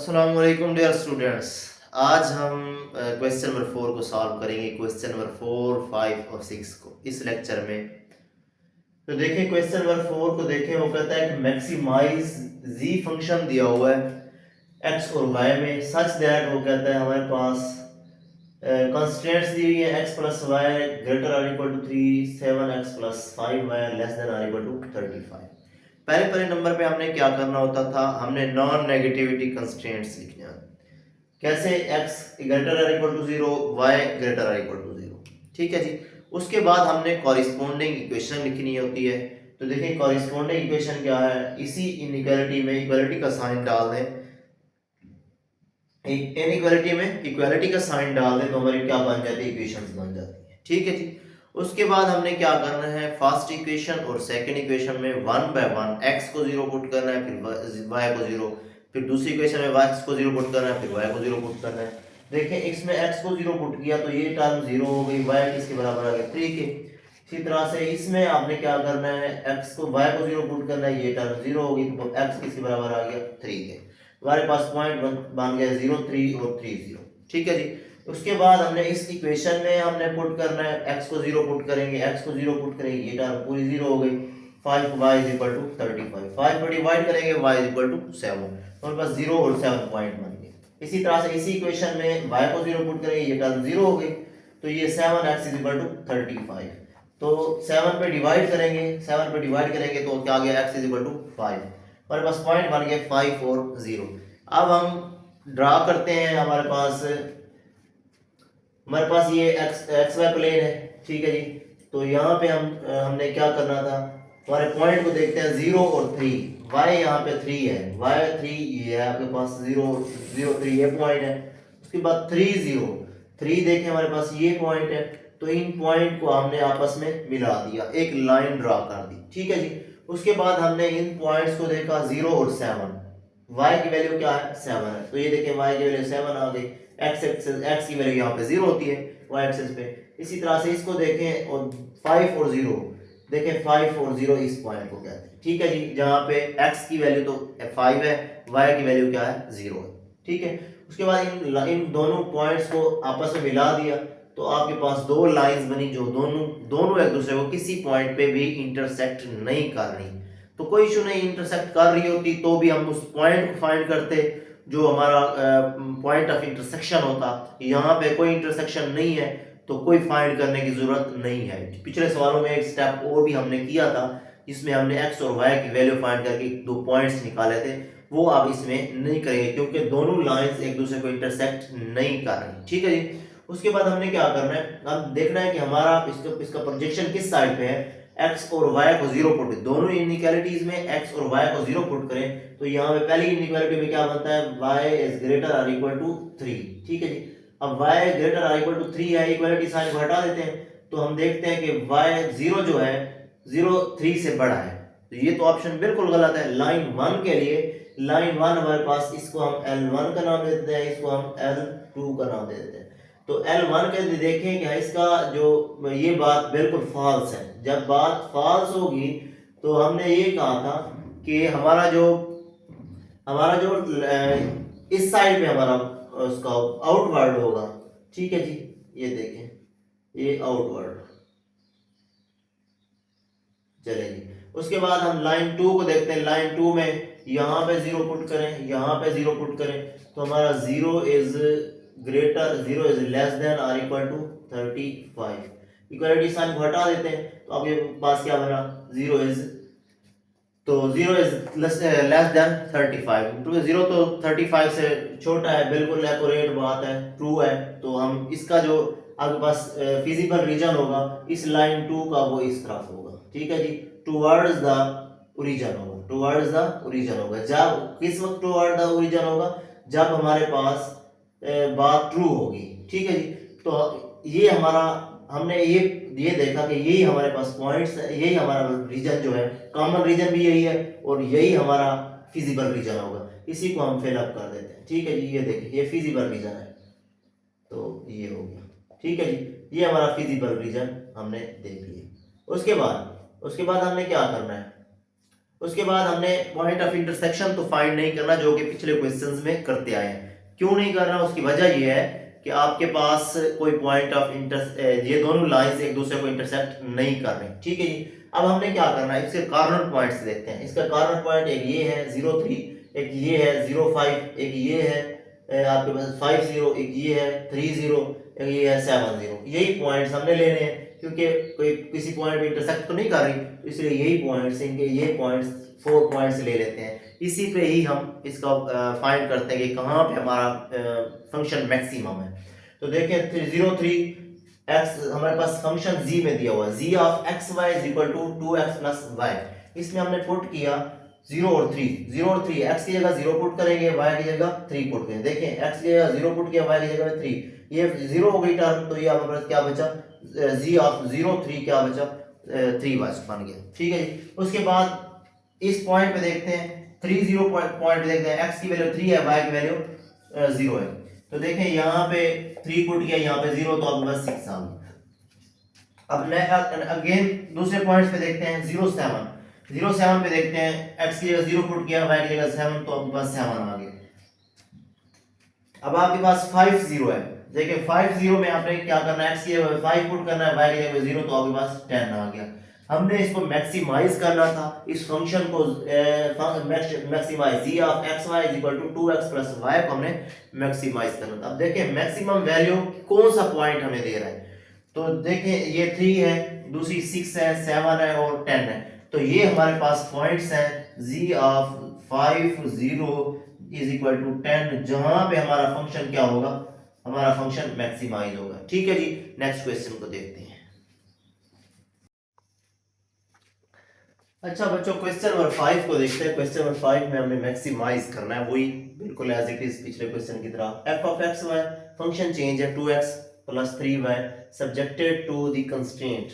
अस्सलाम वालेकुम dear students. आज हम क्वेश्चन नंबर 4 को सॉल्व करेंगे, क्वेश्चन नंबर 4, 5 और 6 को इस लेक्चर में। तो देखें क्वेश्चन नंबर 4 को देखें, वो कहता है कि मैक्सिमाइज जी फंक्शन दिया हुआ है एक्स और वाई में सच दैट, वो कहता है हमारे पास कंस्ट्रेंट्स दी हुई है x plus y greater or equal to 3, 7x plus 5y less than or equal to 35। पहले नंबर पे हमने क्या करना होता था, हमने नॉन नेगेटिविटी कंस्ट्रेंट्स लिखने हैं। कैसे? x greater or equal to 0, y greater or equal to 0। ठीक है जी। उसके बाद हमने कॉरिस्पोंडिंग इक्वेशन लिखनी होती है। तो देखिए कॉरिस्पोंडिंग इक्वेशन क्या है, इसी इनइक्वालिटी में इक्वालिटी का साइन डाल दें, इनइक्वालिटी में इक्वालिटी का साइन डाल दें तो हमारी क्या बन जाती है, इक्वेशंस बन जाती है। ठीक है जी। उसके बाद हमने क्या करना है, फर्स्ट इक्वेशन और सेकंड इक्वेशन में 1 बाय 1 x को 0 पुट करना है, फिर y को 0, फिर दूसरी इक्वेशन में x को 0 पुट करना है, फिर y को 0 पुट करना है। देखिए इसमें x को 0 पुट किया तो ये टर्म 0 हो गई, y किसके बराबर आ गया, 3 के। इसी तरह से इसमें आपने क्या करना है, x को y को 0 पुट करना है, ये टर्म 0 होगी तो x किसके बराबर आ गया, 3 के। हमारे पास पॉइंट बन गया 0, 3 और 3 0। ठीक है जी। उसके बाद हमने इस इक्वेशन में हमने पुट करना है, x को 0 पुट करेंगे, x को 0 पुट करेंगे, ये टर्म पूरी 0 हो गई। 5y इज इक्वल टू 35, 5 पर डिवाइड करेंगे y इज इक्वल टू 7, हमारे पास 0 और 7 पॉइंट बन गए। इसी तरह से इसी इक्वेशन में y को 0 पुट करेंगे, ये टर्म 0 हो गई, तो ये 7x इज इक्वल टू 35। तो 7 पे डिवाइड करेंगे, 7 पे डिवाइड करेंगे तो क्या आ गया, x इज इक्वल टू 5। हमारे पास पॉइंट बन गया 5 और 0। अब हम ड्रा करते हैं, हमारे पास ये एक्स वाई प्लेन है। ठीक है जी। तो यहाँ पे हमने क्या करना था, हमारे पॉइंट को देखते हैं 0 और 3, y यहाँ पे 3 है, y 3 ये है आपके पास, 0 0 3 ये पॉइंट है। उसके बाद 3 0 3 देखें हमारे पास ये पॉइंट है। तो इन पॉइंट को हमने आपस में मिला दिया, एक लाइन ड्रा कर दी। ठीक है जी। उसके बाद हमने इन पॉइंट्स को देखा 0 और 7, y की वैल्यू क्या है, 7 है, तो ये देखें y की वैल्यू 7 आ गई। x की वैल्यू यहाँ पे 0 होती है y एक्सिस पे। इसी तरह से इसको देखें और 5 और 0 देखें, 5 और 0 इस पॉइंट को कहते हैं। ठीक है जी। जहाँ पे x की वैल्यू तो 5 है, y की वैल्यू क्या है, 0 है। ठीक है। उसके बाद इन दोनों पॉइंट्स को आपस में मिला दिया तो आपके पास दो लाइंस बनी जो दोनों एक दूसरे को किसी पॉइंट पे भी इंटरसेक्ट नहीं कर रही। तो कोई इशू नहीं, इंटरसेक्ट कर रही होती तो भी हम उस पॉइंट को फाइंड करते जो हमारा पॉइंट ऑफ इंटरसेक्शन होता। यहाँ पे कोई इंटरसेक्शन नहीं है तो कोई फाइंड करने की जरूरत नहीं है। पिछले सवालों में एक स्टेप और भी हमने किया था जिसमें हमने x और y की वैल्यू फाइंड करके दो पॉइंट्स निकाले थे, वो आप इसमें नहीं करेंगे क्योंकि दोनों लाइंस एक दूसरे को इंटरसेक्ट नहीं कर रही। ठीक है जी। उसके बाद हमने क्या करना है, अब देखना है कि हमारा इसका प्रोजेक्शन किस साइड पे है। x और y को 0 पुट, दोनों इनइक्वालिटीज में x और y को 0 पुट करें तो यहाँ पे पहली इनइक्वालिटी में क्या बनता है, y is greater or equal to 3। ठीक है जी। अब y greater or equal to 3 है, इक्वालिटी साइन को हटा देते हैं तो हम देखते हैं कि y 0 जो है 0 3 से बड़ा है, तो ये तो ऑप्शन बिल्कुल गलत है। लाइन 1 के लिए, लाइन 1 हमारे पास, इसको हम L1 का नाम दे देते हैं, इसको हम L2 का नाम दे देते हैं। तो L1 के लिए देखें कि इसका जो ये बात बिल्कुल फॉल्स है। जब बात फॉल्स होगी तो हमने ये कहा था कि हमारा जो इस साइड पे हमारा उसका आउटवर्ड होगा। ठीक है जी। ये देखें ये आउटवर्ड, चले जी। उसके बाद हम लाइन 2 को देखते हैं। लाइन 2 में यहाँ पे 0 पुट करें, यहाँ पे 0 पुट करें तो हमारा 0 is less than or equal to 35। Equality sign को हटा देते हैं तो अब ये पास क्या बना, 0 इज लेस देन 35। तो 0 तो 35 से छोटा है, बिल्कुल एक्यूरेट बात है, ट्रू है। तो हम इसका जो आपके पास फिजिबल रीजन होगा इस लाइन 2 का वो इस तरफ होगा। ठीक है जी। टुवर्ड्स द ओरिजिन होगा, टुवर्ड्स द ओरिजिन होगा। जब किस वक्त टुवर्ड द ओरिजिन होगा, जब हमारे पास बात ट्रू होगी। ठीक है जी। तो ये हमारा, हमने ये देखा कि यही हमारे पास पॉइंट्स, यही हमारा रीजन जो है, कॉमन रीजन भी यही है और यही हमारा फिजिबल रीजन होगा। इसी को हम फिल अप कर देते हैं। ठीक है जी। ये देखिए ये फिजिबल रीजन है, तो ये हो गया। ठीक है जी। ये हमारा फिजिबल रीजन हमने देख लिया। उसके बाद हमने क्या करना है, उसके बाद हमने पॉइंट ऑफ इंटरसेक्शन तो फाइंड नहीं करना, जो कि पिछले क्वेश्चंस में करते आए हैं। क्यों नहीं करना, उसकी वजह ये है कि आपके पास कोई पॉइंट ऑफ ये दोनों लाइंस एक दूसरे को इंटरसेक्ट नहीं कर रही, ठीक है जी। अब हमने क्या करना है, इसके कार्नर पॉइंट्स देखते हैं। इसका कार्नर पॉइंट एक ये है 0 3, एक ये है 0 5, एक ये है आपके पास 5 0, एक ये है 3 0, एक ये है 7 0। यही पॉइंट्स हमने लेने हैं, क्योंकि कोई किसी पॉइंट पे इंटरसेक्ट तो नहीं कर रही, तो इसलिए यही पॉइंट्स, इनके ये पॉइंट्स 4 पॉइंट्स ले लेते हैं। इसी पे ही हम इसका फाइंड करते हैं कि कहाँ पे हमारा फंक्शन मैक्सिमम है। तो देखें 0 3 x हमारे पास फंक्शन z में दिया हुआ है, z of x y is equal to 2x plus y. इसमें हमने पुट किया 0 और 3, 0 और 3, x की जगह 0 पुट करेंगे, y की जगह 3 पुट करेंगे। देखें x की जगह 0 पुट किया, y की जगह 3, ये 0 हो गई टर्म, तो ये हमारे पास क्या बचा, z ऑफ 0 3 क्या बचा 3 बन गया, ठीक है जी। उसके बाद इस पॉइंट पे देखते हैं 3 0 पॉइंट पे देखते हैं, x की वैल्यू 3 है, y की वैल्यू 0 है। तो देखें यहाँ पे 3 पुट किया, यहाँ पे 0, तो आपके पास 6 आ गया। अब अगेन दूसरे पॉइंट्स पे देखते हैं 0 7, 0 7 पे देखते हैं, x की जगह 0 पुट किया, y की जगह 7, तो आपके पास 7 आ गया। अब आपके पास 5 0 है, देखिए 5 0 में आपने क्या करना है, x की जगह 5 पुट करना है, y की जगह 0, तो आपके पास 10 आ गया। हमने इसको मैक्सिमाइज करना था, इस फंक्शन को maximise z of x y is equal to 2x plus y को हमने मैक्सिमाइज करना था। अब देखें मैक्सिमम वैल्यू कौन सा पॉइंट हमें दे रहा है, तो देखें ये 3 है, दूसरी 6 है, 7 है और 10 है। तो ये हमारे पास पॉइंट्स हैं z of 5 0 is equal to 10, जहां पे हमारा फंक्शन क्या होगा, हमारा फंक्शन मैक्सिमाइज होगा, ठीक है जी। नेक्स्ट क्वेश्चन को देखते हैं। अच्छा बच्चों, क्वेश्चन नंबर 5 को देखते हैं। क्वेश्चन नंबर 5 में हमें मैक्सिमाइज करना है, वही बिल्कुल एज इट इज पिछले क्वेश्चन की तरह। f of x y function change है 2x plus 3y subjected to the constraint.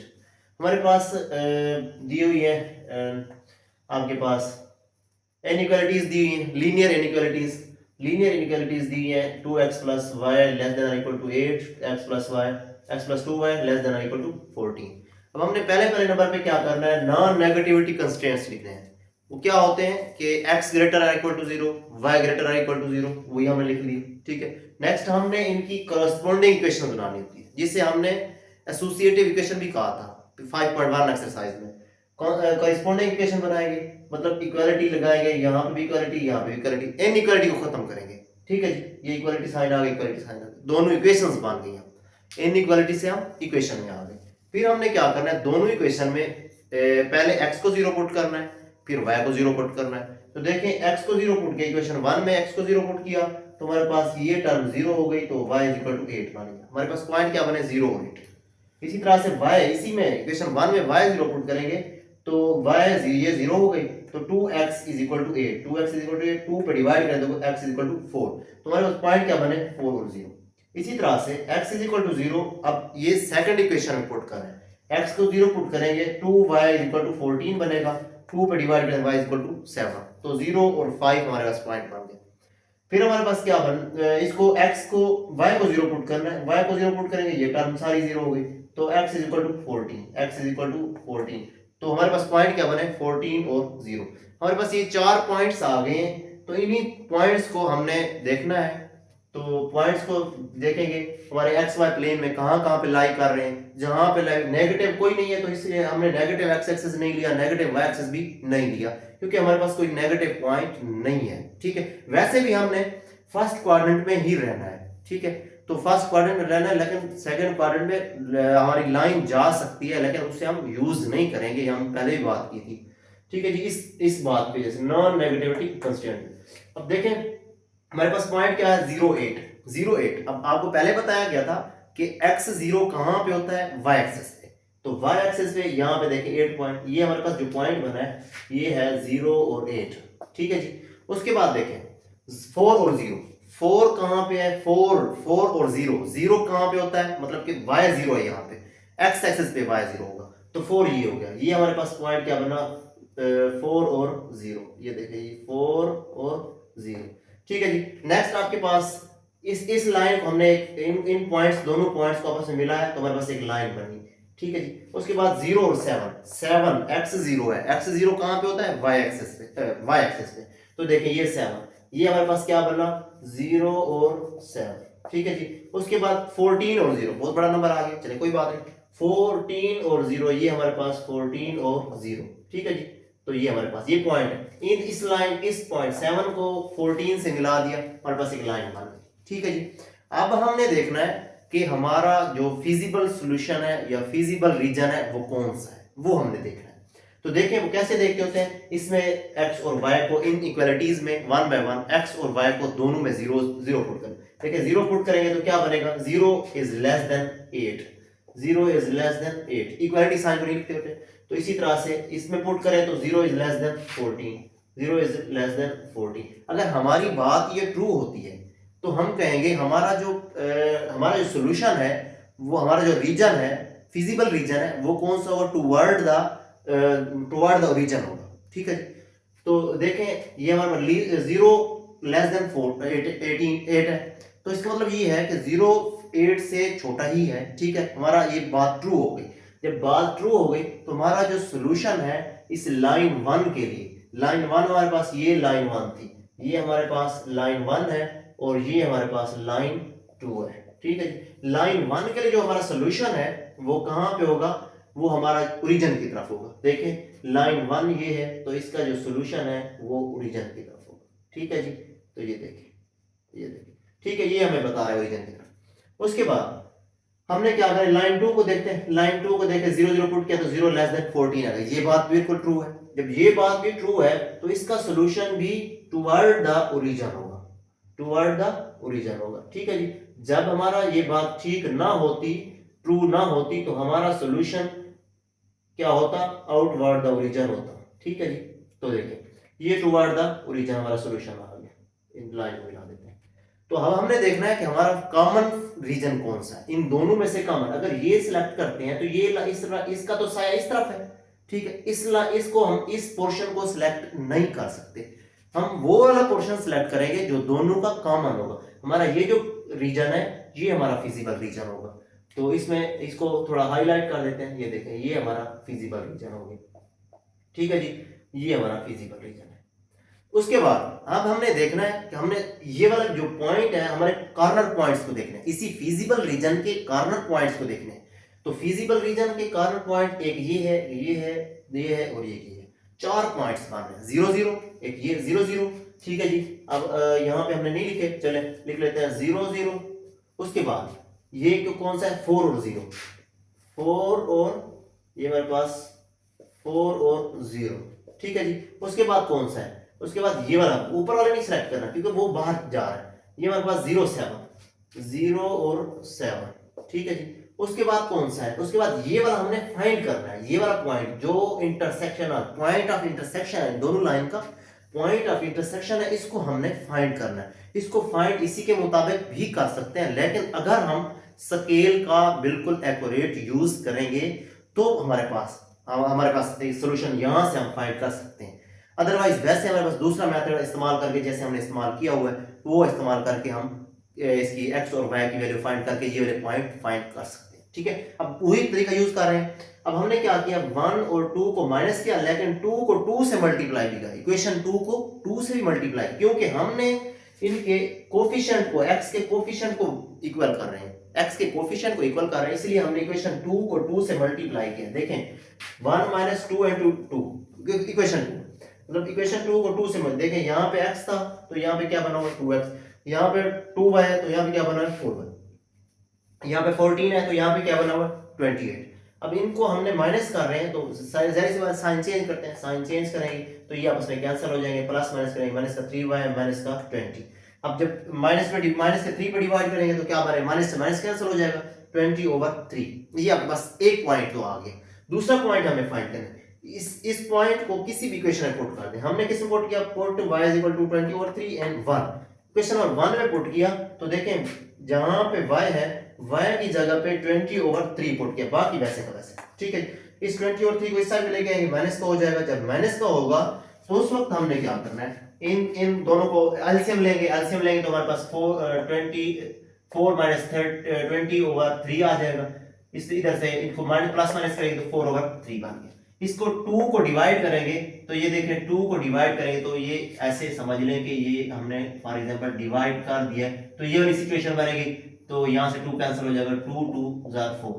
हमारे पास दी हुई है आपके पास इनइक्वालिटीज दी हुई हैं, लीनियर इनइक्वालिटीज दी है 2x plus y less than equal to 8, x plus y x plus 2y less than equal to 14। अब हमने पहले नंबर पे क्या करना है, नॉन नेगेटिविटी कंस्ट्रेंट्स लिखने हैं। वो क्या होते हैं कि x ग्रेटर और इक्वल टू 0, y ग्रेटर और इक्वल टू 0, वही हमने लिख ली, ठीक है। नेक्स्ट हमने इनकी करस्पॉन्डिंग इक्वेशन बनानी होती है, जिसे हमने एसोसिएटिव इक्वेशन भी कहा था 5.1 एक्सरसाइज में। करस्पॉन्डिंग इक्वेशन बनाएंगे, मतलब इक्वालिटी लगाएंगे, यहाँ पे भी इक्वालिटी, यहाँ पे भी इक्वालिटी, इन इक्वालिटी को खत्म करेंगे, ठीक है जी। ये इक्वालिटी साइन आ गई, इक्वालिटी साइन आ गई, दोनों इक्वेशंस बन गई। इन इक्वालिटी से हम इक्वेशन में आ गए। फिर हमने क्या करना है, दोनों इक्वेशन में पहले x को 0 पुट करना है, फिर y को 0 पुट करना है। तो देखें x को 0 पुट किया, इक्वेशन 1 में x को 0 पुट किया, तो हमारे पास ये टर्म 0 हो गई, तो y इक्वल टू 8 बन गया। हमारे पास पॉइंट क्या बने, 0 और 8। इसी तरह से y, इसी में इक्वेशन 1 में y 0 पुट करेंगे, तो y ये 0 हो गई, तो 2x is equal to 8, 2x is equal to 8, 2 पे डिवाइड कर दो, x इज इक्वल टू 4, तो हमारे पास पॉइंट क्या बने, 4 और 0। इसी तरह से x इज इक्वल टू 0, अब ये सेकंड इक्वेशन में पुट करें, x को 0 पुट करेंगे, 2y इज इक्वल टू 14 बनेगा, 2 पे डिवाइड करें y इज इक्वल टू 7, तो 0 और 5 हमारे पास पॉइंट बन गया। फिर हमारे पास क्या इसको x को y को 0 पुट करना है, y को 0 पुट करेंगे, ये टर्म सारी 0 हो गई, तो x is equal to 14, x is equal to 14, तो हमारे पास पॉइंट क्या बने, 14 और 0। हमारे पास ये 4 पॉइंट्स आ गए हैं, तो इन्हीं पॉइंट्स को हमने देखना है। तो पॉइंट्स को देखेंगे हमारे एक्स वाई प्लेन में कहाँ पे लाई कर रहे हैं, जहां पे नेगेटिव कोई नहीं है, तो इसलिए हमने नेगेटिव एक्स एक्सिस नहीं लिया, नेगेटिव वाई एक्सिस भी नहीं लिया, क्योंकि हमारे पास कोई नेगेटिव पॉइंट नहीं है, ठीक है। वैसे भी हमने फर्स्ट क्वाड्रेंट में ही रहना है, ठीक है। तो फर्स्ट क्वाड्रेंट में रहना है, लेकिन सेकंड क्वाड्रेंट में हमारी लाइन जा सकती है, लेकिन उसे हम यूज नहीं करेंगे, हम पहले ही बात की थी, ठीक है जी। इस बात पे जैसे नॉन नेगेटिविटी कंस्ट्रेंट। अब देखें हमारे पास पॉइंट क्या है, 0 8। अब आपको पहले बताया गया था कि x 0 कहां पे होता है, y एक्सिस पे, तो y एक्सिस पे यहां पे देखिए 8 पॉइंट, ये हमारे पास जो पॉइंट बना है ये है 0 और 8, ठीक है जी। उसके बाद देखें 4 और 0, 4 कहां पे है, 4 और 0 कहां पे होता है, मतलब कि y 0 है, यहाँ पे x एक्सिस पे y 0 होगा, तो 4 ये हो गया। ये हमारे पास पॉइंट क्या बना, 4 और 0, ये देखिए ये 4 और 0, ठीक है जी। नेक्स्ट आपके पास इस लाइन को हमने इन पॉइंट्स, दोनों पॉइंट्स को आपस में मिला है, तो हमारे पास एक लाइन बनी, ठीक है जी। उसके बाद 0 और 7 x 0 है, x 0 कहाँ पे होता है, y एक्सिस पे, y एक्सिस पे। तो देखिए ये 7, ये हमारे पास क्या बना 0 और 7, ठीक है जी। उसके बाद 14 और 0, बहुत बड़ा नंबर आ गया, चलिए कोई बात नहीं, 14 और 0, ये हमारे पास 14 और 0, ठीक है जी। तो ये हमारे पास ये पॉइंट है, इस लाइन, इस पॉइंट 7 को 14 से मिला दिया, हमारे पास एक लाइन बन गई, ठीक है जी। अब हमने देखना है कि हमारा जो फिजिबल सॉल्यूशन है या फिजिबल रीजन है वो कौन सा है, वो हमने देखना है। तो देखें वो कैसे देखते होते हैं, इसमें x और y को इन इक्वालिटीज में 1 बाय 1 x और y को दोनों में 0 0 पुट करें। देखिए 0 पुट करेंगे तो क्या बनेगा, 0 is less than 8, 0 is less than 8, equality sign को नहीं लिखते होते। तो इसी तरह से इसमें पुट करें तो 0 is less then 14, 0 is less then 14। अगर हमारी बात ये ट्रू होती है तो हम कहेंगे हमारा जो सॉल्यूशन है, वो हमारा जो रीजन है, फिजिबल रीजन है, वो कौन सा होगा, टुवर्ड द ओरिजिन होगा, ठीक है। तो देखें ये हमारा 0 लेस देन 8 है, तो इसका मतलब ये है कि 0 8 से छोटा ही है, ठीक है। हमारा ये बात ट्रू हो गई। जब बात ट्रू हो गई तो हमारा जो सॉल्यूशन है इस लाइन 1 के लिए, लाइन 1 हमारे पास, ये लाइन 1 थी, ये हमारे पास लाइन 1 है और ये हमारे पास लाइन 2 है, ठीक है जी। लाइन 1 के लिए जो हमारा सॉल्यूशन है वो कहां पे होगा, वो हमारा ओरिजिन की तरफ होगा। देखें लाइन 1 ये है, तो इसका जो सॉल्यूशन है वो ओरिजिन की तरफ होगा, ठीक है जी। तो ये देखिए, ठीक है, ये हमें बता रहा है ओरिजिन की तरफ। उसके बाद हमने क्या करें, लाइन 2 को देखते हैं। लाइन 2 को देखें, 0 0 पुट किया तो 0 लेस देन 14 आ गई, ये बात बिल्कुल ट्रू है। जब ये बात भी ट्रू है तो इसका सॉल्यूशन भी टुवर्ड द ओरिजिन होगा, टुवर्ड द ओरिजिन होगा, ठीक है जी। जब हमारा ये बात ठीक ना होती, ट्रू ना होती, तो हमारा सॉल्यूशन क्या होता, आउटवर्ड द ओरिजिन होता, ठीक है जी। तो देखिए ये टुवर्ड द ओरिजिन हमारा सॉल्यूशन आ गया, इन लाइन को मिला देते हैं। तो अब हमने देखना है कि हमारा कॉमन रीजन कौन सा है, इन दोनों में से कॉमन। अगर ये सिलेक्ट करते हैं तो ये इसका तो साया इस तरफ है, ठीक है। इसको हम इस पोर्शन को सिलेक्ट नहीं कर सकते, हम वो वाला पोर्शन सिलेक्ट करेंगे जो दोनों का कॉमन होगा। हमारा ये जो रीजन है ये हमारा फिजिबल रीजन होगा। तो इसमें इसको थोड़ा हाईलाइट कर देते हैं, ये देखें ये हमारा फिजिबल रीजन हो गया, ठीक है जी, ये हमारा फिजिबल रीजन है। उसके बाद अब हमने देखना है कि हमने ये वाला जो पॉइंट है, हमारे कॉर्नर पॉइंट्स को देखना है, इसी फिजिबल रीजन के कॉर्नर पॉइंट्स को देखने हैं। तो फिजिबल रीजन के कॉर्नर पॉइंट एक ये है, ये है, ये है और ये है, 4 पॉइंट्स बन रहे हैं, 0 0, एक ये 0 0, ठीक है जी। अब यहाँ पे हमने नहीं लिखे, चले लिख लेते हैं 0 0। उसके बाद ये कौन सा है, 4 और 0, 4 और ये हमारे पास 4 और 0, ठीक है जी। उसके बाद कौन सा है, उसके बाद ये वाला, ऊपर वाला नहीं सिलेक्ट करना क्योंकि वो बाहर जा रहा है, ये हमारे पास 0 7, 0 और 7, ठीक है जी। उसके बाद कौन सा है, उसके बाद ये वाला हमने फाइंड करना है, ये वाला पॉइंट जो इंटरसेक्शन, पॉइंट ऑफ इंटरसेक्शन है दोनों लाइन का, पॉइंट ऑफ इंटरसेक्शन है, इसको हमने फाइंड करना है। इसको फाइंड इसी के मुताबिक भी कर सकते हैं, लेकिन अगर हम स्केल का बिल्कुल एक्यूरेट यूज करेंगे तो हमारे पास सॉल्यूशन यहां से हम फाइंड कर सकते हैं। अदरवाइज वैसे हमारे पास दूसरा मेथड इस्तेमाल करके, जैसे हमने इस्तेमाल किया हुआ है, वो इस्तेमाल करके हम इसकी x और y की वैल्यू फाइंड करके ये वाले पॉइंट फाइंड कर सकते हैं, ठीक है। अब वही तरीका यूज कर रहे हैं। अब हमने क्या किया, 1 और 2 को माइनस किया, लेकिन 2 को 2 से मल्टीप्लाई भी किया, इक्वेशन 2 को 2 से भी मल्टीप्लाई, क्योंकि हमने इनके कोफिशिएंट को, x के कोफिशिएंट को इक्वल कर रहे हैं, x के कोफिशिएंट को इक्वल कर रहे हैं, इसलिए हमने इक्वेशन 2 को 2 से मल्टीप्लाई किया। देखें 1 - 2 into 2, इक्वेशन 2, मतलब इक्वेशन 2 को 2 से मत, देखें यहाँ पे x था तो यहाँ पे क्या बना हुआ 2x, यहाँ पे 2y है तो यहाँ पे क्या बना है 4y, यहाँ पे 14 है तो यहाँ पे क्या बना हुआ 28। अब इनको हमने माइनस कर रहे हैं तो जाहिर सी बात साइन चेंज करते हैं, साइन चेंज करेंगे तो ये आपस में कैंसिल हो जाएंगे, प्लस माइनस करेंगे, माइनस का 3y माइनस का 20। अब जब माइनस के 3 पे डिवाइड करेंगे तो क्या बनेगा, माइनस से माइनस कैंसिल हो जाएगा, 20/3। ये आपके पास एक पॉइंट तो आ गया। दूसरा पॉइंट हमें फाइंड करना है, इस पॉइंट को किसी भी इक्वेशन में पुट कर दें। हमने किस में पुट किया, put y = 20/3 and 1, equation number 1 में पुट किया तो देखें जहां पे y है, y की जगह पे 20/3 पुट किया, बाकी वैसे का वैसे, ठीक है। इस 20/3 को इस साइड में लेके आएंगे, माइनस का हो जाएगा। जब माइनस का होगा तो उस वक्त हमने क्या करना है, इन दोनों को एलसीएम लेंगे तो हमारे पास 4 - 20/3 आ जाएगा। इस इधर से इनको माइनस प्लस माइनस करेंगे तो 4/3 बन गया। इसको 2 को डिवाइड करेंगे तो ये देखें 2 को डिवाइड करेंगे तो ये ऐसे समझ लें कि ये हमने फॉर एग्जांपल डिवाइड कर दिया तो ये वाली सिचुएशन बनेगी। तो यहाँ से 2 कैंसिल हो जाएगा, 2 2 4,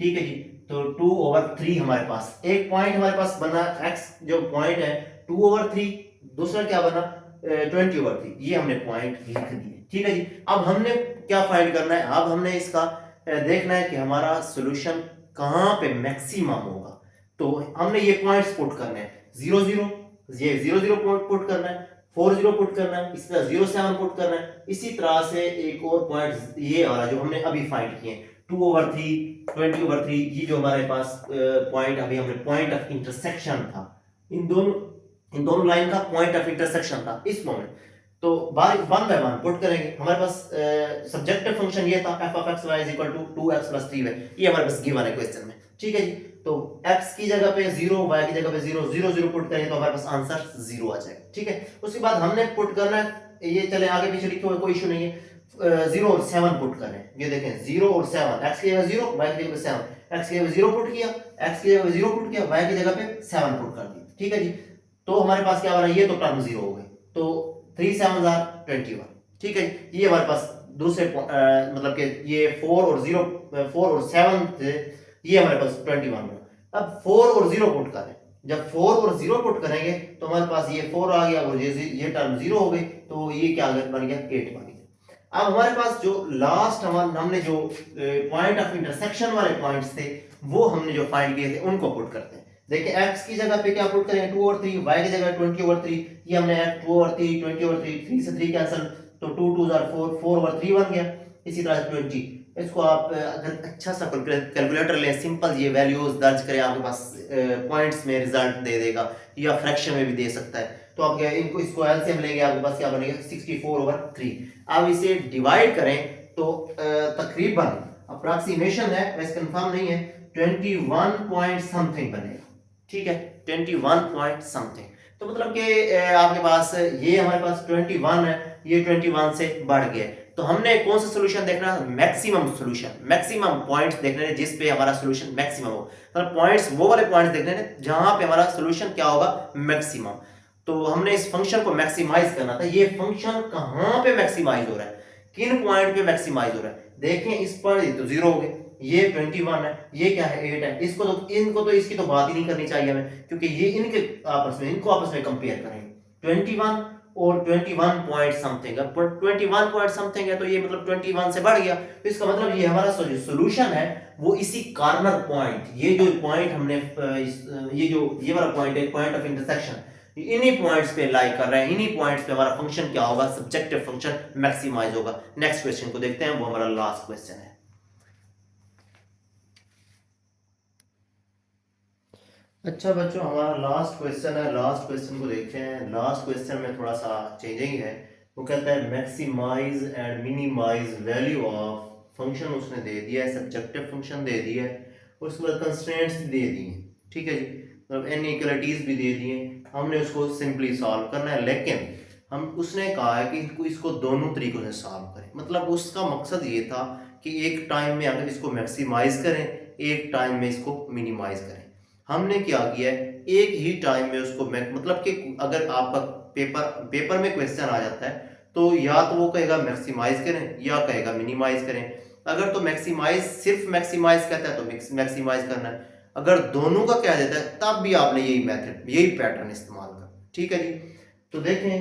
ठीक है जी। तो 2/3 हमारे पास एक पॉइंट हमारे पास बना, x जो पॉइंट है 2/3, दूसरा क्या बना 20/3, ये हमने पॉइंट लिख दिए, ठीक है जी। अब हमने क्या फाइंड करना है, अब हमने इसका देखना है कि हमारा सॉल्यूशन कहाँ पे मैक्सिमम होगा। तो हमने ये पॉइंट्स पुट करने हैं, 0 0, ये 0 0 पुट करना है, 4 0 पुट करना है, इसी तरह 0 7 पुट करना है। इसी तरह से एक और पॉइंट ये वाला जो हमने अभी फाइंड किए 2/3 20/3, ये जो हमारे पास पॉइंट अभी हमने पॉइंट ऑफ इंटरसेक्शन था, इन दोनों लाइन का पॉइंट ऑफ इंटरसेक्शन था इस मोमेंट। तो वन बाय वन पुट करेंगे। हमारे पास सब्जेक्टिव फंक्शन ये था f(x, y) = 2x + 3y, ये हमारे पास गिवन है क्वेश्चन में, ठीक है जी। तो x की जगह पे 0, y की जगह पे 0 0 0 पुट करेंगे तो हमारे पास आंसर 0 आ जाएगा, ठीक है। उसके बाद हमने पुट करना है, ये चले आगे पीछे लिखे हुए कोई इशू नहीं है, 0 और 7 पुट करें। ये देखें 0 और 7, x की जगह 0, y की जगह पे 7, x की जगह 0 पुट किया, x की जगह 0 पुट किया, y की जगह पे 7 पुट कर दिया, ठीक है जी। तो हमारे पास क्या बना, ये तो टर्म 0 हो गई, तो 3 7 21, ठीक है। ये हमारे पास दूसरे मतलब कि ये 4 और 0 4 और 7 थे, ये हमारे पास 21 बना। अब 4 और 0 पुट करें, जब 4 और 0 पुट करेंगे तो हमारे पास ये 4 आ गया और ये टर्म 0 हो गई, तो ये क्या बन गया 8 बन गया। अब हमारे पास जो लास्ट हमने जो पॉइंट ऑफ इंटरसेक्शन वाले पॉइंट्स थे वो हमने जो फाइंड किए थे उनको पुट करते हैं। देखिए x की जगह पे क्या पुट करें 2/3, y की जगह 20/3, ये हमने 2/3 20/3, 3 से 3 कैंसिल, तो 2 2 4 4/3 बन गया। इसी तरह 20, इसको आप अगर अच्छा सा कैलकुलेटर लें, सिंपल ये वैल्यूज दर्ज करें, आपके पास पॉइंट्स में रिजल्ट दे देगा या फ्रैक्शन में भी दे सकता है। तो आप इनको इसको एलसीएम लेंगे, आपके पास क्या बनेगा 64/3। आप इसे डिवाइड करें तो तकरीबन अप्रॉक्सीमेशन है, वैसे कंफर्म नहीं है, 21 पॉइंट समथिंग बनेगा, ठीक है 21 पॉइंट समथिंग। तो मतलब कि आपके पास ये हमारे पास 21 है, ये 21 से बढ़ गया। तो हमने कौन सा सॉल्यूशन देखना है, मैक्सिमम सॉल्यूशन, मैक्सिमम पॉइंट्स देखने हैं जिस पे हमारा सॉल्यूशन मैक्सिमम हो। मतलब पॉइंट्स वो वाले पॉइंट्स देखने हैं जहां पे हमारा सॉल्यूशन क्या होगा मैक्सिमम। तो हमने इस फंक्शन को मैक्सिमाइज करना था। ये फंक्शन कहां पे मैक्सिमाइज हो रहा है, किन पॉइंट पे मैक्सिमाइज हो रहा है। देखें इस पर तो 0 हो गए, ये 21 है, ये क्या है 8 है, इनको तो इसकी तो बात ही नहीं करनी चाहिए हमें, क्योंकि ये इनको आपस में कंपेयर करेंगे। 21 और 21 पॉइंट समथिंग, अब 21 पॉइंट समथिंग है तो ये मतलब 21 से बढ़ गया, तो इसका मतलब ये हमारा सॉल्यूशन है वो इसी कॉर्नर पॉइंट, ये जो पॉइंट हमने ये वाला पॉइंट है पॉइंट ऑफ इंटरसेक्शन, इन्हीं पॉइंट्स पे लाई कर रहे हैं, इन्हीं पॉइंट्स पे हमारा फंक्शन क्या होगा, सब्जेक्टिव फंक्शन मैक्सिमाइज होगा। नेक्स्ट क्वेश्चन को देखते हैं, वो हमारा लास्ट क्वेश्चन है। अच्छा बच्चों, हमारा लास्ट क्वेश्चन है, लास्ट क्वेश्चन को देखते हैं। लास्ट क्वेश्चन में थोड़ा सा चेंजिंग है, वो कहता है maximise and minimise value of function, उसने दे दिया है सब्जेक्टिव फंक्शन दे दिया है, उसके बाद कंस्ट्रेंट्स दे दिए, ठीक है जी, मतलब इनइक्वालिटीज भी दे दिए। हमने उसको सिंपली सॉल्व करना है, लेकिन हम उसने कहा है कि इसको दोनों तरीकों से सॉल्व करें। मतलब उसका मकसद ये था कि एक टाइम में अगर इसको मैक्सिमाइज करें, एक टाइम में इसको मिनिमाइज करें। हमने क्या किया है, एक ही टाइम में उसको मतलब कि अगर आपका पेपर में क्वेश्चन आ जाता है तो या तो वो कहेगा मैक्सिमाइज करें या कहेगा मिनिमाइज करें। अगर तो मैक्सिमाइज सिर्फ मैक्सिमाइज कहता है तो मैक्सिमाइज करना है, अगर दोनों का कह देता है तब भी आपने यही मेथड यही पैटर्न इस्तेमाल करना, ठीक है जी। तो देखें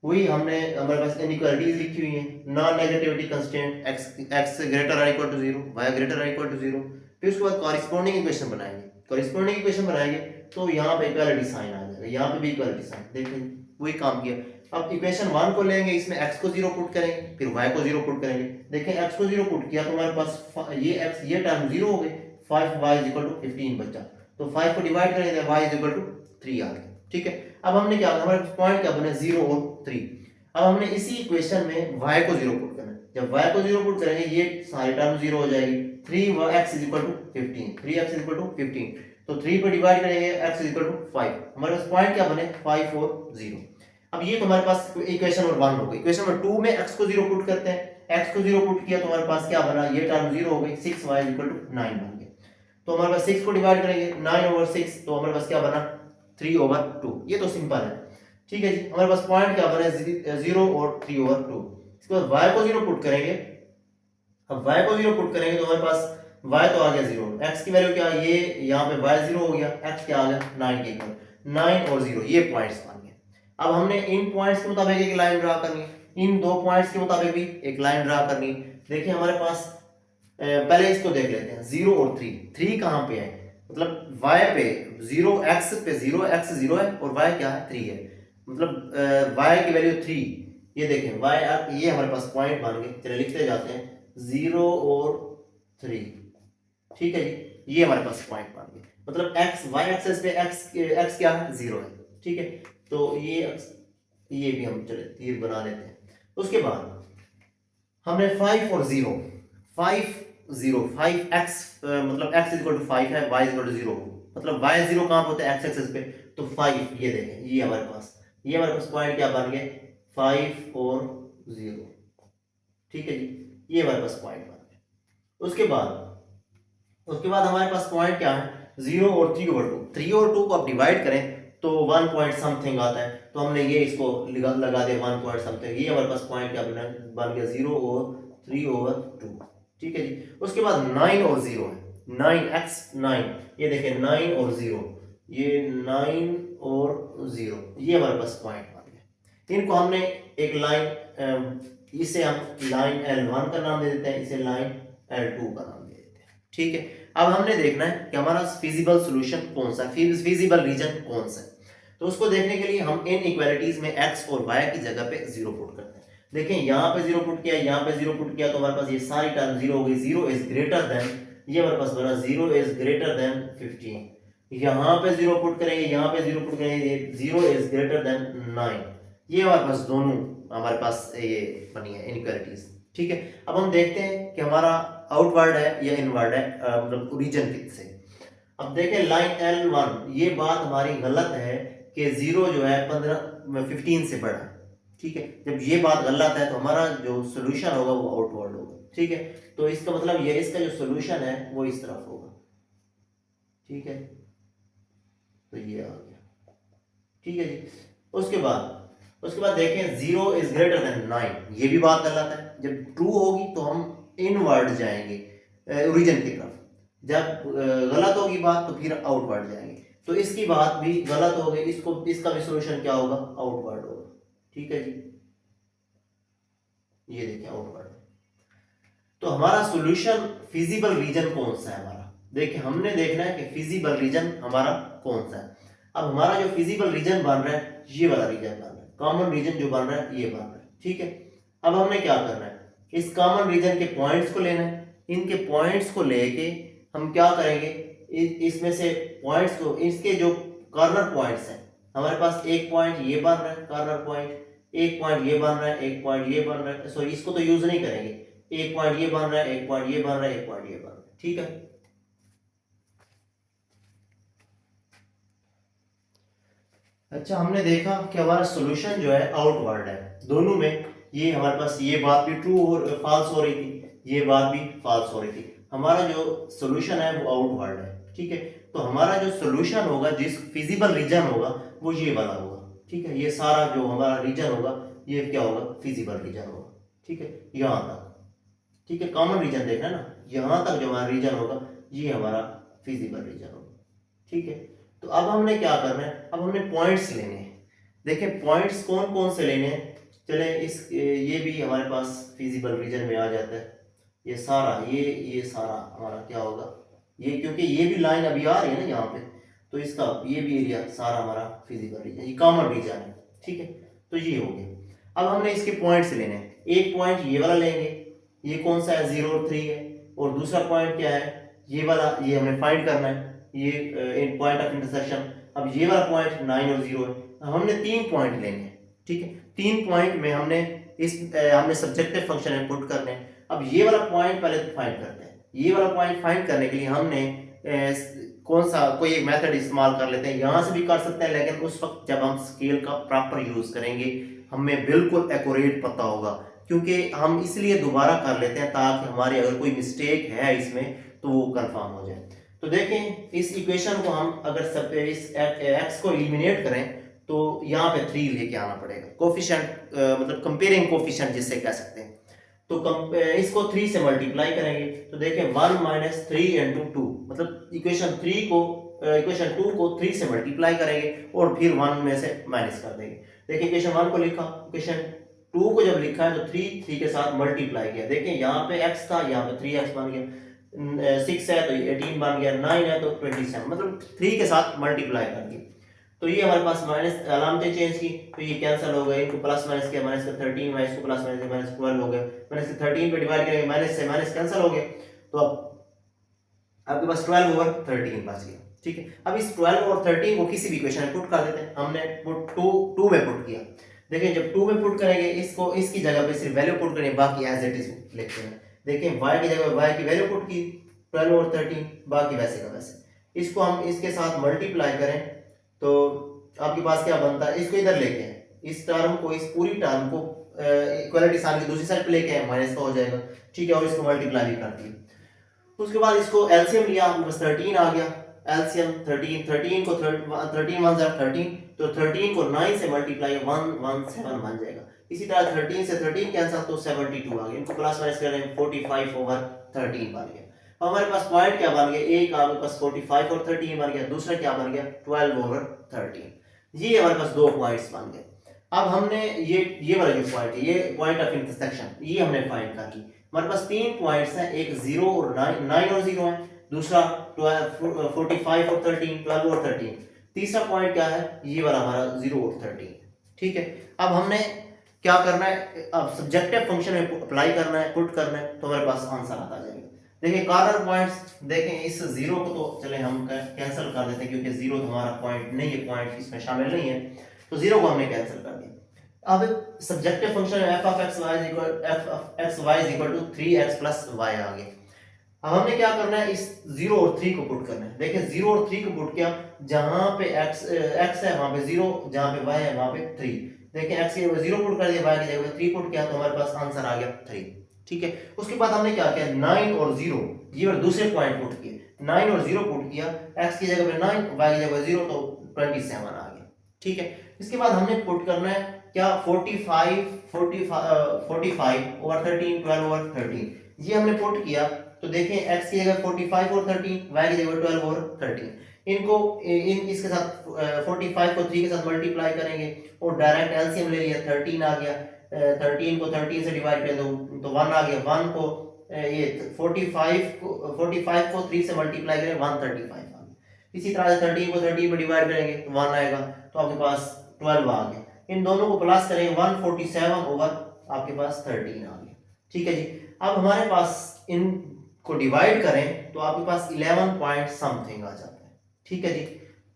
वही हमने हमारे पास इनइक्वालिटीज लिखी हुई है, non negativity constant x greater और इक्वल टू 0, y ग्रेटर और इक्वल टू 0। फिर उसके बाद कॉरेस्पॉन्डिंग इक्वेशन बनाएंगे, कॉरेस्पॉन्डिंग इक्वेशन बनाएंगे तो यहाँ पे इक्वालिटी साइन आ जाएगा, यहाँ पे भी इक्वालिटी साइन, देखें वही काम किया। अब इक्वेशन 1 को लेंगे, इसमें x को 0 पुट करेंगे, फिर y को 0 पुट करेंगे। देखें x को 0 पुट किया तो हमारे पास ये x ये टर्म 0 हो गई, 5y = 15 बचा, तो 5 को डिवाइड करेंगे y = 3 आ गया, ठीक है। अब हमने क्या हमारे पॉइंट क्या बने 0 और 3। अब हमने इसी इक्वेशन में y को 0 पुट करना है, जब y को 0 पुट करेंगे ये सारी टर्म 0 हो जाएगी, 3x = 15, 3x = 15, तो 3 पे डिवाइड करेंगे x = 5, हमारे पास पॉइंट क्या बने 5 और 0। अब ये तो हमारे पास इक्वेशन नंबर 1 हो गई। इक्वेशन नंबर 2 में x को 0 पुट करते हैं, x को 0 पुट किया तो हमारे पास क्या बना, ये टर्म 0 हो गई, 6y = 9 बन गया। तो हमारे पास 6 को डिवाइड करेंगे 9/6, तो हमारे पास क्या बना 3/2। ये तो सिंपल है, ठीक है जी। हमारे पास पॉइंट क्या बना 0 और 3/2। इसके बाद y को 0 पुट करेंगे। अब y को 0 पुट करेंगे तो हमारे पास y तो आ गया 0, x की वैल्यू क्या, ये यहाँ पे y 0 हो गया, x क्या आ गया 9 के इक्वल, 9 और 0 ये पॉइंट्स बन गए। अब हमने इन पॉइंट्स के मुताबिक एक लाइन ड्रा करनी है, इन दो पॉइंट्स के मुताबिक भी एक लाइन ड्रा करनी है। देखिए हमारे पास पहले इसको देख लेते हैं 0 और 3 कहाँ पे है, मतलब y पे 0, x पे 0, x 0 है और y क्या है 3 है, मतलब y की वैल्यू 3। ये देखें y, ये हमारे पास पॉइंट बन गए, चलिए लिखते जाते हैं 0 और 3, ठीक है जी। ये हमारे पास पॉइंट बन गए, मतलब x y एक्सिस पे x क्या है 0 है, ठीक है। तो ये भी हम चले तीर बना लेते हैं। उसके बाद हमने 5 और 0, 5x मतलब x = 5 है, y = 0, मतलब y 0 कहाँ पे होता है x एक्सिस पे, तो 5। ये देखें ये हमारे पास पॉइंट क्या बन गए 5 और 0, ठीक है जी। ये हमारे पास पॉइंट बन गए। उसके बाद हमारे पास पॉइंट क्या है 0 और 3/2। 3 और 2 को आप डिवाइड करें तो 1 पॉइंट समथिंग आता है, तो हमने ये इसको लगा दिया 1 पॉइंट समथिंग। ये हमारे पास पॉइंट क्या बन गया 0 और 3/2, ठीक है जी। उसके बाद 9 और 0 है, 9x 9, ये देखिए 9 और 0, ये 9 और 0, ये हमारे पास पॉइंट बन गया। इनको हमने एक लाइन, इसे हम लाइन L1 का नाम दे देते हैं, इसे लाइन L2 का नाम दे देते हैं, ठीक है। अब हमने देखना है कि हमारा फिजिबल सॉल्यूशन कौन सा है, फिजिबल रीजन कौन सा है। तो उसको देखने के लिए हम इन इक्वालिटीज में x और y की जगह पे 0 पुट करते हैं। देखें यहाँ पे 0 पुट किया, यहाँ पे 0 पुट किया, तो हमारे पास ये सारी टर्म 0 हो गई। 0 इज ग्रेटर देन, ये हमारे पास बना 0 इज ग्रेटर देन 15। यहाँ पे 0 पुट करेंगे, यहाँ पे 0 पुट करेंगे, 0 इज ग्रेटर देन 9। ये हमारे पास दोनों हमारे पास ये बनी है इनइक्वालिटीज, ठीक है। अब हम देखते हैं कि हमारा आउटवर्ड है या इनवर्ड है, मतलब ओरिजिन किससे। अब देखें लाइन L1, ये बात हमारी गलत है कि 0 जो है 15 से बड़ा, ठीक है। जब ये बात गलत है तो हमारा जो सोल्यूशन होगा वो आउटवर्ड होगा, ठीक है। तो इसका मतलब ये, इसका जो सोल्यूशन है वो इस तरफ होगा, ठीक है। तो ये आ गया, ठीक है जी। उसके बाद देखें 0 इज ग्रेटर देन 9, ये भी बात गलत है। जब ट्रू होगी तो हम इनवर्ड जाएंगे ओरिजिन की तरफ, जब गलत होगी बात तो फिर आउटवर्ड जाएंगे। तो इसकी बात भी गलत हो गई, इसका भी सॉल्यूशन क्या होगा आउटवर्ड होगा, ठीक है जी। ये देखिए आउटवर्ड। तो हमारा सॉल्यूशन फिजिबल रीजन कौन सा है हमारा, देखिए हमने देखना है कि फिजिबल रीजन हमारा कौन सा है। अब हमारा जो फिजिबल रीजन बन रहा है ये वाला रीजन बन रहा है, कॉमन रीजन जो बन रहा है ये बन रहा है, ठीक है। अब हमने क्या करना है, इस कॉमन रीजन के पॉइंट्स को लेना है। इनके पॉइंट्स को लेके हम क्या करेंगे, इसमें से पॉइंट्स को, इसके जो कॉर्नर पॉइंट्स हैं, हमारे पास एक पॉइंट ये बन रहा है कॉर्नर पॉइंट, एक पॉइंट ये बन रहा है, एक पॉइंट ये बन रहा है, सॉरी इसको तो यूज नहीं करेंगे, एक पॉइंट ये बन रहा है, एक पॉइंट ये बन रहा है, एक पॉइंट ये बन रहा है, ठीक है। अच्छा, हमने देखा कि हमारा सॉल्यूशन जो है आउटवर्ड है, दोनों में ये हमारे पास ये बात भी ट्रू और फॉल्स हो रही थी, ये बात भी फॉल्स हो रही थी। हमारा जो सॉल्यूशन है वो आउटवर्ड है, ठीक है। तो हमारा जो सॉल्यूशन होगा, जिस फिजिबल रीजन होगा वो ये वाला होगा, ठीक है। ये सारा जो हमारा रीजन होगा ये क्या होगा फिजिबल रीजन होगा, ठीक है, यहाँ तक, ठीक है। कॉमन रीजन देखना ना, यहाँ तक जो हमारा रीजन होगा ये हमारा फिजिबल रीजन होगा, ठीक है। तो अब हमने क्या करना है, अब हमने पॉइंट्स लेने हैं। देखिए पॉइंट्स कौन कौन से लेने हैं, चले ये भी हमारे पास फिजिबल रीजन में आ जाता है। ये सारा ये सारा हमारा क्या होगा, ये क्योंकि ये भी लाइन अभी आ रही है ना यहाँ पे, तो इसका ये भी एरिया सारा हमारा फिजिकल रीजन, ये कॉमन रीजन है, ठीक है। तो ये हो गया। अब हमने इसके पॉइंट्स लेने हैं। एक पॉइंट ये वाला लेंगे, ये कौन सा है 0 और 3 है, और दूसरा पॉइंट क्या है ये वाला, ये हमें फाइंड करना है, ये इन पॉइंट ऑफ इंटरसेक्शन। अब ये वाला पॉइंट 9 और 0 है, हमने 3 पॉइंट लेने हैं, ठीक है। 3 पॉइंट में हमने हमने सब्जेक्टिव फंक्शन इनपुट करने हैं। अब ये वाला पॉइंट पहले फाइंड करते हैं। ये वाला पॉइंट फाइंड करने के लिए हमने कौन सा कोई एक मेथड इस्तेमाल कर लेते हैं, यहाँ से भी कर सकते हैं, लेकिन उस वक्त जब हम स्केल का प्रॉपर यूज करेंगे हमें बिल्कुल एक्यूरेट पता होगा क्योंकि हम इसलिए दोबारा कर लेते हैं ताकि हमारी अगर कोई मिस्टेक है इसमें तो वो कंफर्म हो जाए। तो देखें इस इक्वेशन को हम अगर सब इस एक्स को एलिमिनेट करें तो यहाँ पे 3 लेके आना पड़ेगा, कोफिशिएंट मतलब कंपेयरिंग कोफिशिएंट जिससे कह सकते हैं। तो इसको 3 से मल्टीप्लाई करेंगे तो देखें 1 माइनस 3 इंटू 2, मतलब इक्वेशन 2 को 3 से मल्टीप्लाई करेंगे और फिर 1 में से माइनस कर देंगे। देखिए इक्वेशन 1 को लिखा, इक्वेशन 2 को जब लिखा है तो 3 के साथ मल्टीप्लाई किया। देखिए यहाँ पे x था, यहाँ पे 3x बन गया, 6 है तो 18 बन गया, 9 है तो 27, मतलब 3 के साथ मल्टीप्लाई कर दिया। तो ये हमारे पास माइनस अलामतें चेंज की तो ये कैंसिल हो गए, इनको प्लस माइनस किया, माइनस का 13 माइनस को प्लस माइनस माइनस 12 हो गया, माइनस के 13 पे डिवाइड करेंगे, माइनस से माइनस कैंसिल हो गए तो अब आपके पास 12 ओवर 13 बच गया। ठीक है, अब इस 12 और 13 को किसी भी इक्वेशन में पुट कर देते हैं। हमने पुट 2 में पुट किया। देखिए जब 2 में पुट करेंगे इसको, इसकी जगह पे सिर्फ वैल्यू पुट करेंगे, बाकी एज इट इज लिखते हैं। देखिए y की जगह y की वैल्यू पुट की 12 और 13, बाकी वैसे का वैसे। इसको हम इसके साथ मल्टीप्लाई करें तो आपके पास क्या बनता है, इसको इधर लेके आए, इस टर्म को, इस पूरी टर्म को इक्वलिटी साइन की दूसरी साइड पे लेके आए, माइनस का हो जाएगा। ठीक है, और इसको मल्टीप्लाई भी कर दिया। उसके बाद इसको एलसीएम लिया, आपके पास 13 आ गया, एलसीएम 13 को 13 1 13, तो 13 को 9 से मल्टीप्लाई 117 बन जाएगा। इसी तरह 13 से 13 कैंसिल तो 72 आ गया, इनको प्लस माइनस करें 45 ओवर 13 बन गया। अब हमारे पास पॉइंट क्या बन गया, एक आपके पास 45 और 13 बन गया, दूसरा क्या बन गया 12 ओवर 13। ये हमारे पास 2 पॉइंट्स बन गए। अब हमने ये वाला जो पॉइंट है, ये पॉइंट ऑफ इंटरसेक्शन, ये हमने फाइंड कर ली। हमारे पास 3 पॉइंट्स हैं, एक 0 और 9 और 0 है, दूसरा 45 और 13, 12 और 13, तीसरा पॉइंट क्या है, ये वाला हमारा 0 और 13। ठीक है, अब हमने क्या करना है, अब सब्जेक्टिव फंक्शन में अप्लाई करना है, पुट करना है, तो हमारे पास आंसर आता जाएगा। देखिए कॉर्नर पॉइंट्स, देखें इस 0 को तो चले हम कैंसिल कर देते हैं क्योंकि 0 तो हमारा पॉइंट नहीं है, पॉइंट इसमें शामिल नहीं है, तो 0 को हमने कैंसिल कर दिया। अब subjective function f of x y is equal to 3x plus y आ गया। अब हमने क्या करना है, इस 0 और 3 को पुट करना है। देखिए 0 और 3 को पुट किया, जहां पे x है वहां पे 0, जहां पे y है वहां पे 3। देखिए x की जगह 0 पुट कर दिया, y की जगह 3 पुट किया, तो हमारे पास आंसर आ गया 3। ठीक है, उसके बाद हमने क्या किया, 9 और 0 ये वाले दूसरे पॉइंट पुट किए, 9 और 0 पुट किया, x की जगह पे 9, y की जगह 0, तो 27 आ गया। ठीक है, इसके बाद हमने पुट करना है क्या, 45 ओवर 13, 12 ओवर 13, ये हमने पुट किया। तो देखें x की जगह 45 और 13, y की जगह 12 और 13, इनको इसके साथ 45 को 3 के साथ मल्टीप्लाई करेंगे और डायरेक्ट एलसीएम ले लिया, 13 आ गया, 13 को 13 से डिवाइड कर दो तो 1 आ गया, 1 को ये 45 को 3 से मल्टीप्लाई करें 135 आ गया। इसी तरह से 13 को 13 में डिवाइड करेंगे तो 1 आएगा, तो आपके पास 12 आ गया। इन दोनों को प्लस करेंगे 147 ओवर आपके पास 13 आ गया। ठीक है जी, अब हमारे पास इन को डिवाइड करें तो आपके पास 11 पॉइंट समथिंग आ जाता है। ठीक है जी,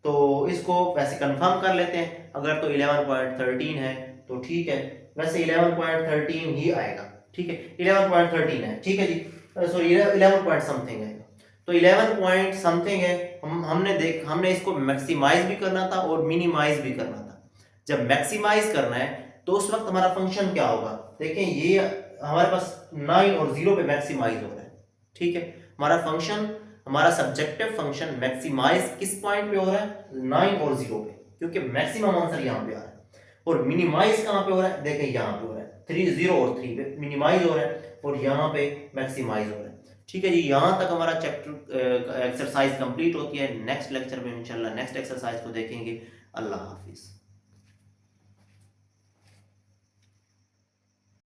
तो इसको वैसे कंफर्म कर लेते हैं, अगर तो 11.13 है तो ठीक है, वैसे 11.13 ही आएगा। ठीक है, 11.13 है, ठीक है जी, सॉरी 11 पॉइंट समथिंग है, तो 11 पॉइंट समथिंग है। हमने इसको मैक्सिमाइज भी करना था और मिनिमाइज भी करना था। जब मैक्सिमाइज करना है तो उस वक्त हमारा फंक्शन क्या होगा, देखें ये हमारे पास 9 और 0 पे मैक्सिमाइज हो रहा है। ठीक है, हमारा फंक्शन, हमारा सब्जेक्टिव फंक्शन मैक्सिमाइज किस पॉइंट पे हो रहा है, 9 और 0 पे, क्योंकि मैक्सिमम आंसर यहाँ पे आ रहा है। और मिनिमाइज कहाँ पे हो रहा है, देखें यहाँ पे हो रहा है, 3 0 और 3 पे मिनिमाइज हो रहा है और यहाँ पे मैक्सिमाइज हो रहा है। ठीक है जी, यहाँ तक हमारा चैप्टर एक्सरसाइज कंप्लीट होती है। नेक्स्ट लेक्चर में इंशाल्लाह नेक्स्ट एक्सरसाइज को देखेंगे। अल्लाह हाफिज।